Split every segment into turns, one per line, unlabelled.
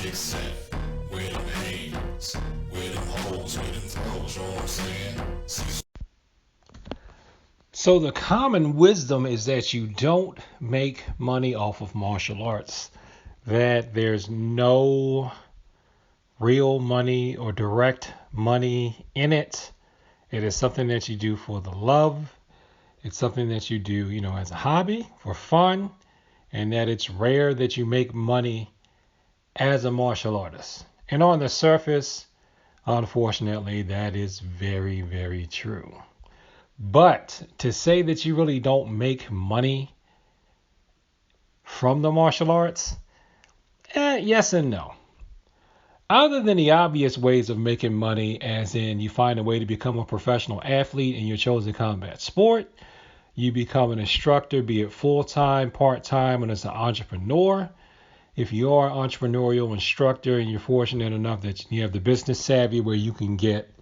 except where them hands, where them holes, where them throws, you know what I'm saying? Cecil.
So the common wisdom is that you don't make money off of martial arts, that there's no real money or direct money in it. It is something that you do for the love. It's something that you do, as a hobby for fun, and that it's rare that you make money as a martial artist. And on the surface, unfortunately, that is very, very true. But to say that you really don't make money from the martial arts, yes and no. Other than the obvious ways of making money, as in you find a way to become a professional athlete in your chosen combat sport, you become an instructor, be it full-time, part-time, and as an entrepreneur. If you are an entrepreneurial instructor and you're fortunate enough that you have the business savvy where you can get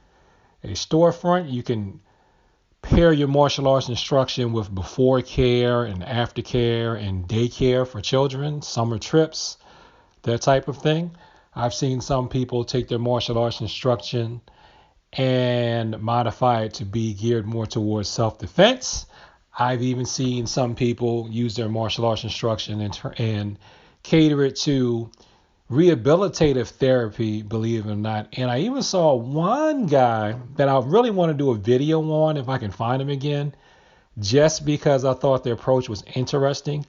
a storefront, you can pair your martial arts instruction with before care and after care and daycare for children, summer trips, that type of thing. I've seen some people take their martial arts instruction and modify it to be geared more towards self-defense. I've even seen some people use their martial arts instruction and cater it to rehabilitative therapy, believe it or not. And I even saw one guy that I really want to do a video on if I can find him again, just because I thought the approach was interesting.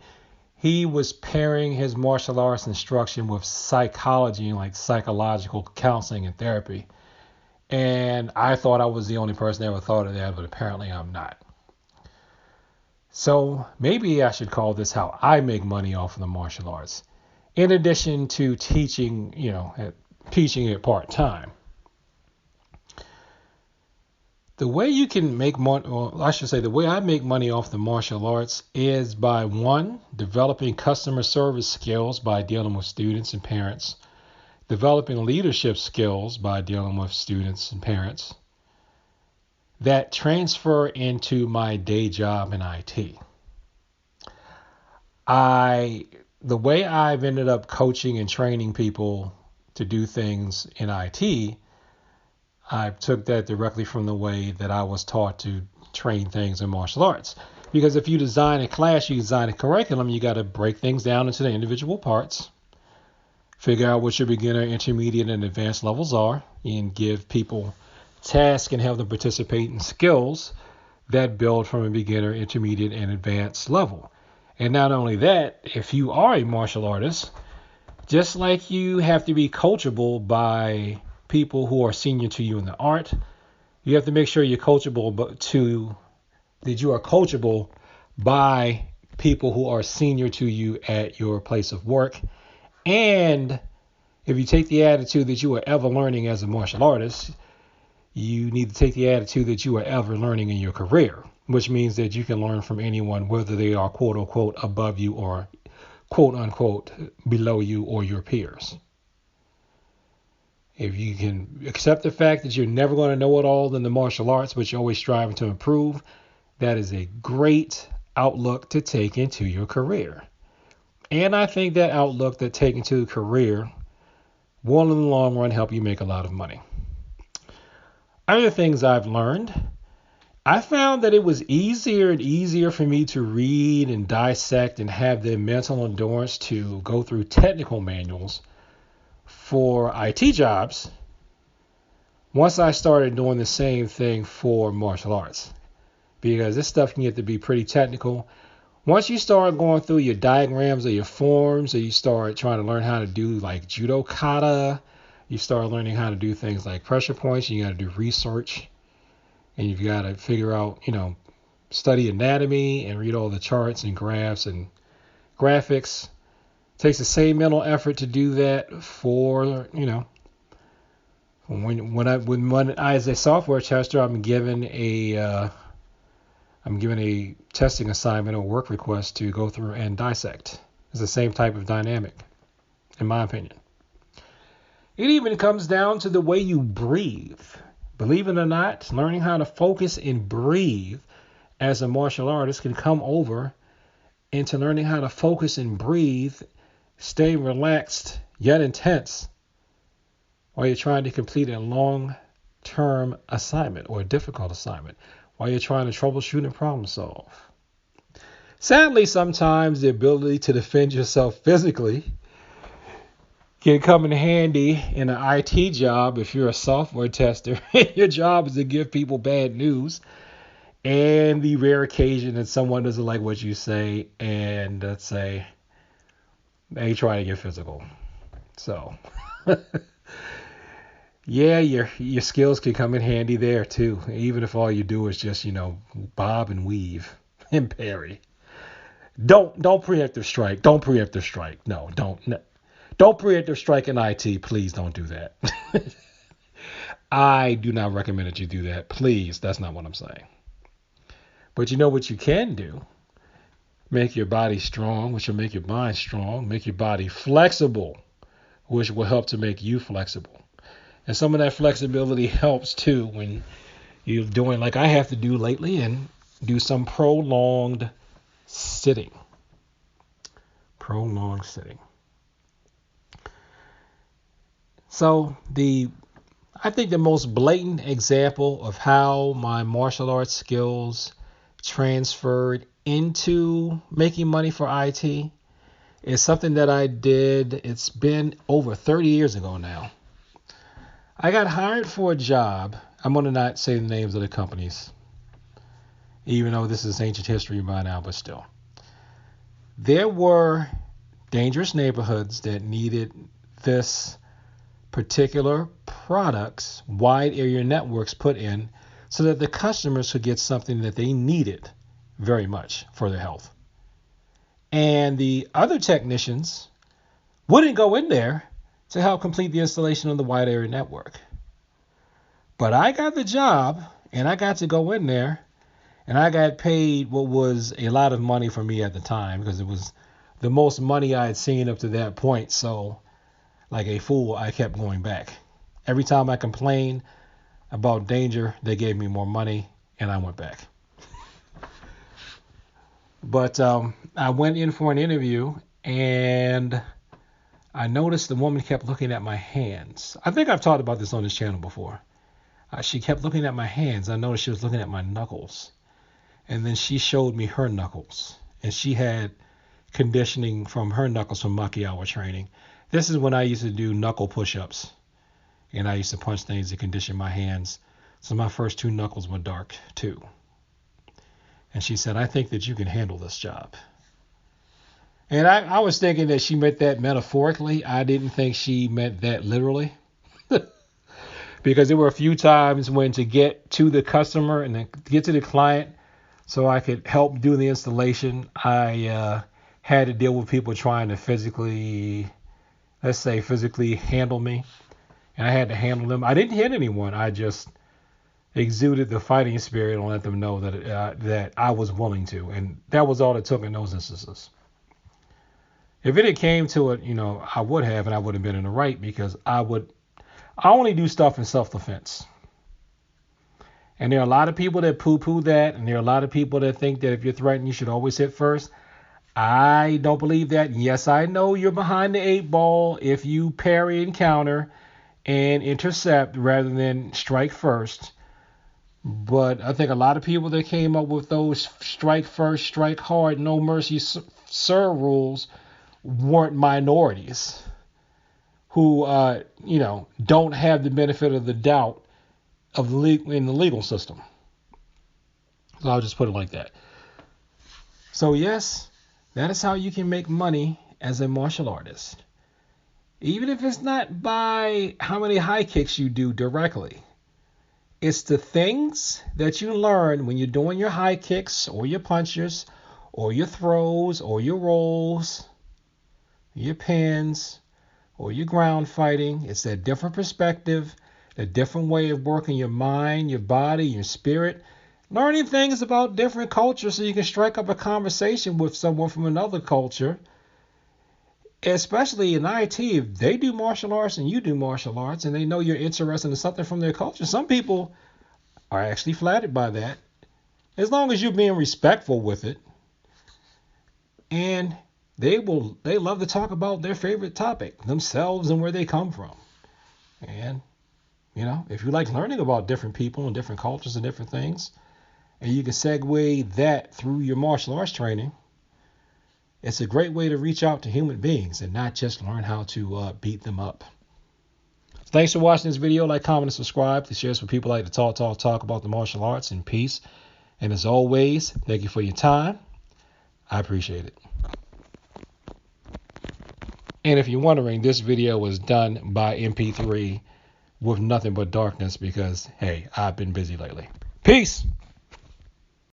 He was pairing his martial arts instruction with psychology and like psychological counseling and therapy. And I thought I was the only person that ever thought of that, but apparently I'm not. So maybe I should call this how I make money off of the martial arts, in addition to teaching, teaching it part-time. The way you can make money, or I should say the way I make money off the martial arts is by, one, developing customer service skills by dealing with students and parents, developing leadership skills by dealing with students and parents, that transfer into my day job in IT. The way I've ended up coaching and training people to do things in IT, I took that directly from the way that I was taught to train things in martial arts. Because if you design a class, you design a curriculum, you got to break things down into the individual parts, figure out what your beginner, intermediate, and advanced levels are, and give people tasks and have them participate in skills that build from a beginner, intermediate, and advanced level. And not only that, if you are a martial artist, just like you have to be coachable by people who are senior to you in the art, you have to make sure you're coachable that you are coachable by people who are senior to you at your place of work. And if you take the attitude that you are ever learning as a martial artist, you need to take the attitude that you are ever learning in your career, which means that you can learn from anyone, whether they are quote unquote above you or quote unquote below you or your peers. If you can accept the fact that you're never going to know it all in the martial arts, but you're always striving to improve, that is a great outlook to take into your career. And I think that outlook that take into a career will in the long run help you make a lot of money. Other things I've learned, I found that it was easier and easier for me to read and dissect and have the mental endurance to go through technical manuals for IT jobs once I started doing the same thing for martial arts, because this stuff can get to be pretty technical. Once you start going through your diagrams or your forms, or you start trying to learn how to do like judo kata, you start learning how to do things like pressure points, and you got to do research, and you've got to figure out, study anatomy and read all the charts and graphs and graphics. It takes the same mental effort to do that for, when I as a software tester, I'm given a testing assignment or work request to go through and dissect. It's the same type of dynamic, in my opinion. It even comes down to the way you breathe. Believe it or not, learning how to focus and breathe as a martial artist can come over into learning how to focus and breathe, stay relaxed, yet intense while you're trying to complete a long-term assignment or a difficult assignment, while you're trying to troubleshoot and problem solve. Sadly, sometimes the ability to defend yourself physically can come in handy in an IT job if you're a software tester. Your job is to give people bad news, and the rare occasion that someone doesn't like what you say, and let's say they try to get physical. So, yeah, your skills can come in handy there too, even if all you do is just bob and weave and parry. Don't preemptive strike. Don't preemptive strike. No, don't. No. Don't preemptive strike in IT. Please don't do that. I do not recommend that you do that. Please, that's not what I'm saying. But you know what you can do? Make your body strong, which will make your mind strong. Make your body flexible, which will help to make you flexible. And some of that flexibility helps too when you're doing like I have to do lately and do some prolonged sitting. Prolonged sitting. So I think the most blatant example of how my martial arts skills transferred into making money for IT is something that I did. It's been over 30 years ago now. I got hired for a job. I'm going to not say the names of the companies, even though this is ancient history by now, but still. There were dangerous neighborhoods that needed this particular products, wide area networks put in so that the customers could get something that they needed very much for their health. And the other technicians wouldn't go in there to help complete the installation of the wide area network. But I got the job and I got to go in there and I got paid what was a lot of money for me at the time because it was the most money I had seen up to that point. So like a fool, I kept going back. Every time I complained about danger, they gave me more money, and I went back. But I went in for an interview, and I noticed the woman kept looking at my hands. I think I've talked about this on this channel before. She kept looking at my hands. I noticed she was looking at my knuckles. And then she showed me her knuckles. And she had conditioning from her knuckles from Makiawa training. This is when I used to do knuckle push-ups, and I used to punch things to condition my hands. So my first 2 knuckles were dark too. And she said, I think that you can handle this job. And I was thinking that she meant that metaphorically. I didn't think she meant that literally. Because there were a few times when to get to the customer and then get to the client so I could help do the installation, I had to deal with people trying to physically handle me, and I had to handle them. I didn't hit anyone. I just exuded the fighting spirit and let them know that I was willing to, and that was all it took in those instances. If it had came to it, I would have, and I would have been in the right because I only do stuff in self-defense. And there are a lot of people that poo-poo that, and there are a lot of people that think that if you're threatened, you should always hit first. I don't believe that. Yes, I know you're behind the 8 ball if you parry and counter and intercept rather than strike first. But I think a lot of people that came up with those strike first, strike hard, no mercy, sir rules weren't minorities who, don't have the benefit of the doubt in the legal system. So I'll just put it like that. So yes, that is how you can make money as a martial artist. Even if it's not by how many high kicks you do directly. It's the things that you learn when you're doing your high kicks or your punches or your throws or your rolls, your pins or your ground fighting. It's that different perspective, a different way of working your mind, your body, your spirit. Learning things about different cultures so you can strike up a conversation with someone from another culture. Especially in IT, if they do martial arts and you do martial arts and they know you're interested in something from their culture, some people are actually flattered by that. As long as you're being respectful with it. And they love to talk about their favorite topic, themselves and where they come from. And if you like learning about different people and different cultures and different things, and you can segue that through your martial arts training, it's a great way to reach out to human beings and not just learn how to beat them up. Thanks for watching this video. Like, comment, and subscribe. Please share this with people like to talk about the martial arts in peace. And as always, thank you for your time. I appreciate it. And if you're wondering, this video was done by MP3 with nothing but darkness because, hey, I've been busy lately. Peace.